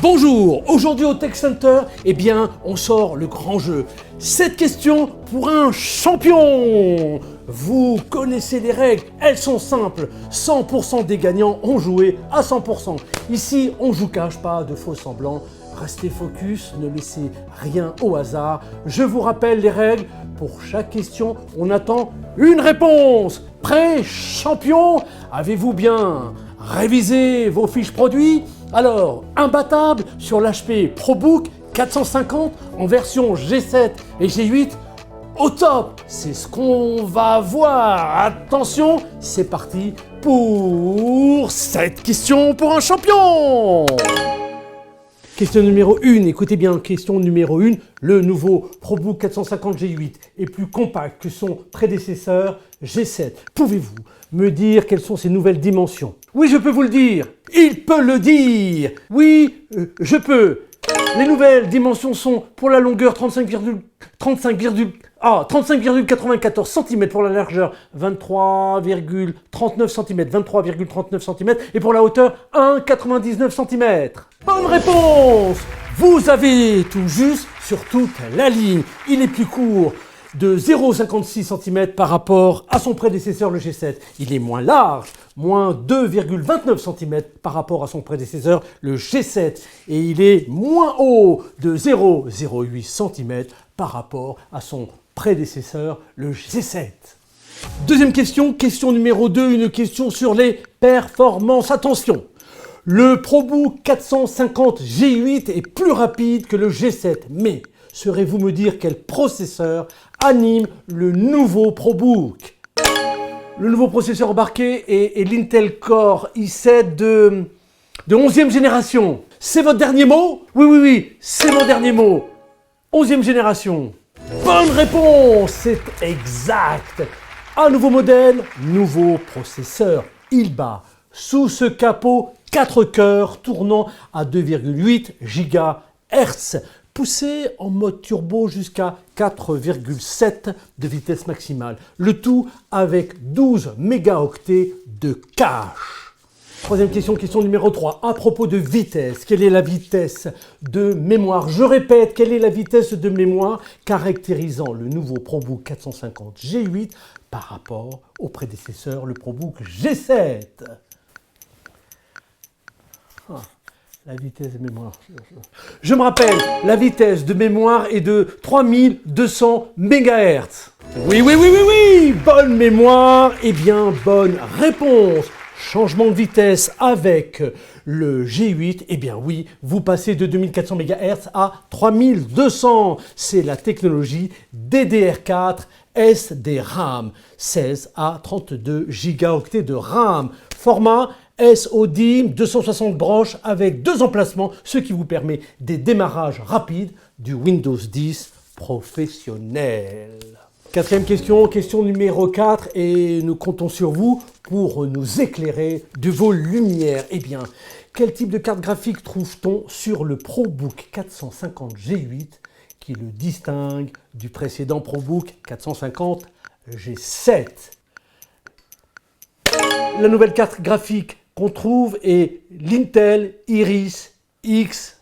Bonjour, aujourd'hui au Tech Center, on sort le grand jeu. 7 questions pour un champion. Vous connaissez les règles, elles sont simples. 100% des gagnants ont joué à 100%. Ici, on joue cache, pas de faux semblants. Restez focus, ne laissez rien au hasard. Je vous rappelle les règles. Pour chaque question, on attend une réponse. Prêt, champion? Avez-vous bien révisé vos fiches produits? Alors, imbattable sur l'HP ProBook 450 en version G7 et G8, au top, c'est ce qu'on va voir. Attention, c'est parti pour cette question pour un champion. Question numéro 1, écoutez bien, question numéro 1, le nouveau ProBook 450 G8 est plus compact que son prédécesseur G7. Pouvez-vous me dire quelles sont ses nouvelles dimensions? Oui, je peux vous le dire. Il peut le dire. Oui, je peux. Les nouvelles dimensions sont pour la longueur 35,94 cm, pour la largeur 23,39 cm, et pour la hauteur 1,99 cm. Bonne réponse! Vous avez tout juste sur toute la ligne. Il est plus court de 0,56 cm par rapport à son prédécesseur le G7. Il est moins large, moins 2,29 cm par rapport à son prédécesseur le G7. Et il est moins haut de 0,08 cm par rapport à son prédécesseur le G7. Deuxième question, question numéro 2, une question sur les performances. Attention! Le ProBook 450 G8 est plus rapide que le G7, mais saurez-vous me dire quel processeur anime le nouveau ProBook? Le nouveau processeur embarqué est l'Intel Core i7 de 11e génération. C'est votre dernier mot? Oui, c'est mon dernier mot. 11e génération. Bonne réponse, c'est exact. Un nouveau modèle, nouveau processeur. Il bat sous ce capot 4 cœurs tournant à 2,8 GHz, poussé en mode turbo jusqu'à 4,7 de vitesse maximale. Le tout avec 12 mégaoctets de cache. Troisième question, question numéro 3. À propos de vitesse, quelle est la vitesse de mémoire? Je répète, quelle est la vitesse de mémoire caractérisant le nouveau ProBook 450 G8 par rapport au prédécesseur, le ProBook G7? La vitesse de mémoire. Je me rappelle, la vitesse de mémoire est de 3200 MHz. Oui, bonne mémoire, bonne réponse. Changement de vitesse avec le G8, oui, vous passez de 2400 MHz à 3200. C'est la technologie DDR4 SDRAM, 16 à 32 gigaoctets de RAM. Format SODIMM 260 branches avec 2 emplacements, ce qui vous permet des démarrages rapides du Windows 10 professionnel. Quatrième question, question numéro 4, et nous comptons sur vous pour nous éclairer de vos lumières. Quel type de carte graphique trouve-t-on sur le ProBook 450 G8 qui le distingue du précédent ProBook 450 G7? La nouvelle carte graphique qu'on trouve est l'Intel Iris Xe.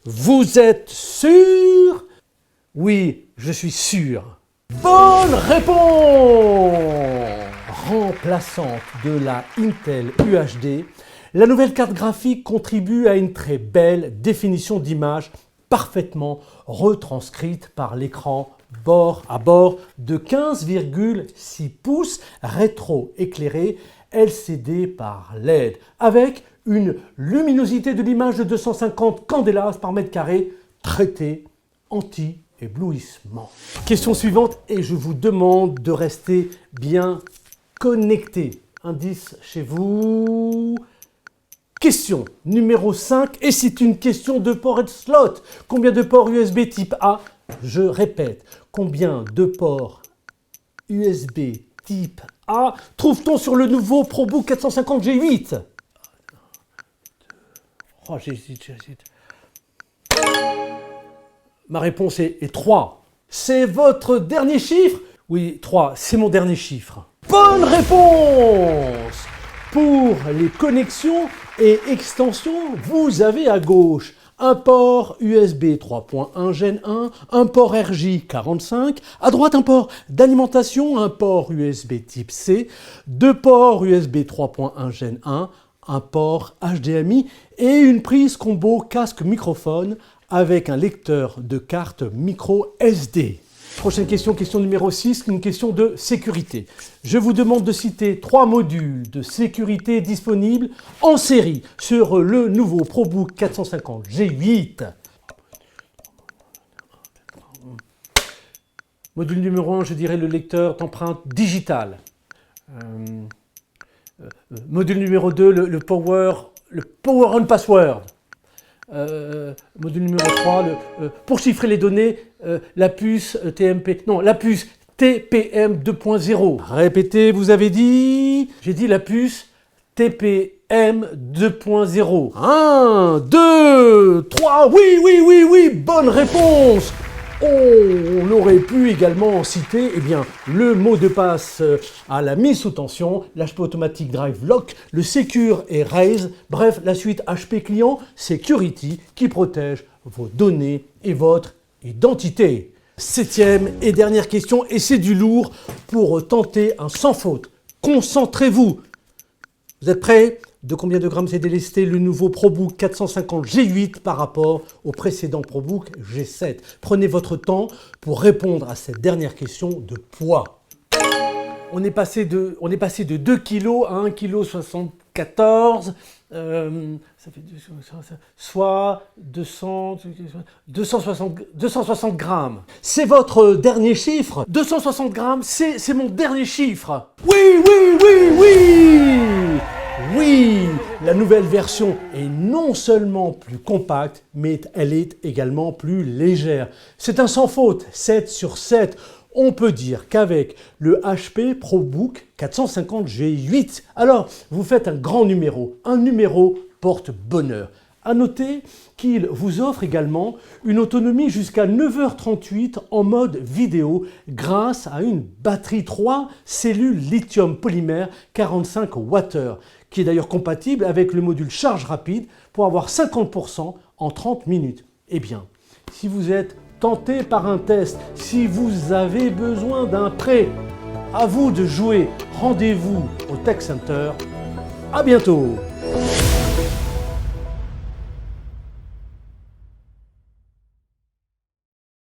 Vous êtes sûr? Oui, je suis sûr. Bonne réponse! Remplaçante de la Intel UHD, la nouvelle carte graphique contribue à une très belle définition d'image parfaitement retranscrite par l'écran bord à bord de 15,6 pouces rétro-éclairé LCD par LED avec une luminosité de l'image de 250 candélas par mètre carré traité anti-éblouissement. Question suivante et je vous demande de rester bien connecté. Indice chez vous. Question numéro 5 et c'est une question de port et de slot. Combien de ports USB type A? Je répète, combien de ports USB type A trouve-t-on sur le nouveau ProBook 450 G8? Oh, j'hésite. Ma réponse est 3. C'est votre dernier chiffre? Oui, 3, c'est mon dernier chiffre. Bonne réponse! Pour les connexions et extensions, vous avez à gauche un port USB 3.1 Gen 1, un port RJ45, à droite un port d'alimentation, un port USB type C, deux ports USB 3.1 Gen 1, un port HDMI et une prise combo casque microphone avec un lecteur de carte micro SD. Prochaine question, question numéro 6, une question de sécurité. Je vous demande de citer 3 modules de sécurité disponibles en série sur le nouveau ProBook 450 G8. Module numéro 1, je dirais le lecteur d'empreinte digitale. Module numéro 2, le Power On Password. Module numéro 3, pour chiffrer les données, la puce la puce TPM 2.0. Répétez, vous avez dit? J'ai dit la puce TPM 2.0. 1, 2, 3, oui, bonne réponse! On aurait pu également citer le mot de passe à la mise sous tension, l'HP Automatic Drive Lock, le Secure et Raise, bref, la suite HP Client Security qui protège vos données et votre identité. 7e et dernière question, et c'est du lourd pour tenter un sans faute. Concentrez-vous. Vous êtes prêts? De combien de grammes s'est délesté le nouveau ProBook 450 G8 par rapport au précédent ProBook G7? Prenez votre temps pour répondre à cette dernière question de poids. On est passé de 2 kg à 1,74 kg, ça fait soit 260 grammes. C'est votre dernier chiffre? 260 grammes, c'est mon dernier chiffre. Oui, la nouvelle version est non seulement plus compacte, mais elle est également plus légère. C'est un sans faute, 7 sur 7. On peut dire qu'avec le HP ProBook 450 G8, alors vous faites un grand numéro, un numéro porte-bonheur. À noter qu'il vous offre également une autonomie jusqu'à 9h38 en mode vidéo grâce à une batterie 3 cellules lithium polymère 45 Wh, qui est d'ailleurs compatible avec le module charge rapide pour avoir 50% en 30 minutes. Eh bien, si vous êtes tenté par un test, si vous avez besoin d'un prêt, à vous de jouer. Rendez-vous au Tech Center. À bientôt!